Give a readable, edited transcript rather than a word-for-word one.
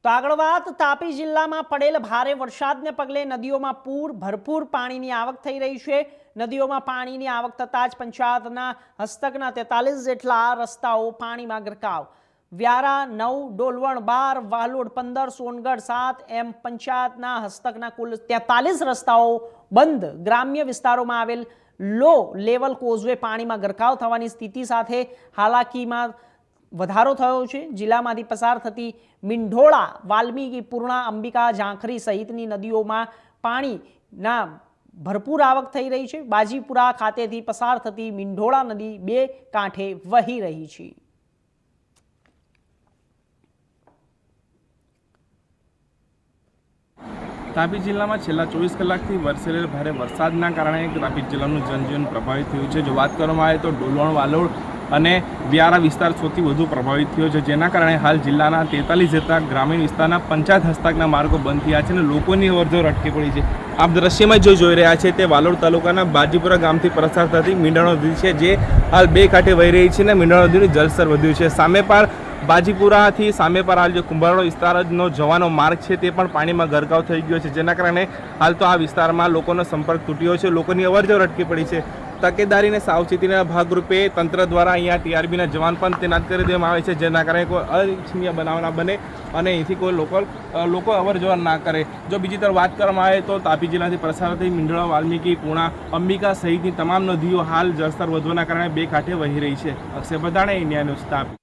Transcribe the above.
તો આગળ વાત તાપી જિલ્લામાં પડેલ ભારે વરસાદને પગલે નદીઓમાં ભરપૂર પાણીની આવક થઈ રહી છે। નદીઓમાં પાણીની આવક થતાં જ પંચાયતના હસ્તકના 43 જેટલા રસ્તાઓ પાણીમાં ગરકાવ। વ્યારા 9, ડોલવણ 12, વાલોડ 15, સોનગઢ 7 એમ પંચાયતના હસ્તકના કુલ 43 રસ્તાઓ બંધ। ગ્રામ્ય વિસ્તારોમાં આવેલ લો લેવલ કોઝવે પાણીમાં ગરકાવ થવાની સ્થિતિ સાથે હાલાકીમાં વધારો થયો છે। જિલ્લામાંથી પસાર થતી મીંઢોળા, વાલ્મીકી, પૂર્ણા, અંબિકા, ઝાંખરી સહિતની નદીઓમાં પાણીના ભરપૂર આવક થઈ રહી છે। બાજીપુરા ખાતેથી પસાર થતી મીંઢોળા નદી બે કાંઠે વહી રહી છે। તાપી જિલ્લામાં છેલ્લા 24 કલાકથી વરસેલા ભારે વરસાદના કારણે તાપી જિલ્લાનું જનજીવન પ્રભાવિત થયું છે। જો વાત કરવામાં આવે તો ડોલવણ, વાલોડ અને વ્યારા વિસ્તાર સૌથી વધુ પ્રભાવિત થયો છે, જેના કારણે હાલ જિલ્લાના 43 જેટલા ગ્રામીણ વિસ્તારના પંચાયત હસ્તકના માર્ગો બંધ થયા છે અને લોકોની અવરજવર અટકી પડી છે। આપ દ્રશ્યમાં જોઈ રહ્યા છે તે વાલોડ તાલુકાના બાજીપુરા ગામથી પસાર થતી મીંઢોળા નદી છે, જે હાલ બે કાંઠે વહી રહી છે અને મીંઢોળા નદીનું જળસ્તર વધ્યું છે। સામે પાર બાજીપુરાથી સામે પર હાલ જે કુંભારવાડ વિસ્તારનો જવાનો માર્ગ છે તે પણ પાણીમાં ગરકાવ થઈ ગયો છે, જેના કારણે હાલ તો આ વિસ્તારમાં લોકોનો સંપર્ક તૂટ્યો છે, લોકોની અવરજવર અટકી પડી છે। તકેદારી અને સાવચેતીના ભાગરૂપે તંત્ર દ્વારા અહીંયા ટીઆરબીના જવાન પણ તૈનાત કરી દેવામાં આવે છે, જેના કારણે કોઈ અનિચ્છનીય બનાવ ના બને અને અહીંથી કોઈ લોકો અવરજવર ના કરે। જો બીજી તરફ વાત કરવામાં આવે તો તાપી જિલ્લાથી પસાર થઈ મીંઢોળા, વાલ્મીકી, પૂર્ણા, અંબિકા સહિતની તમામ નદીઓ હાલ જળસ્તર વધવાના કારણે બે કાંઠે વહી રહી છે। Akshay Badhane India News Tapi.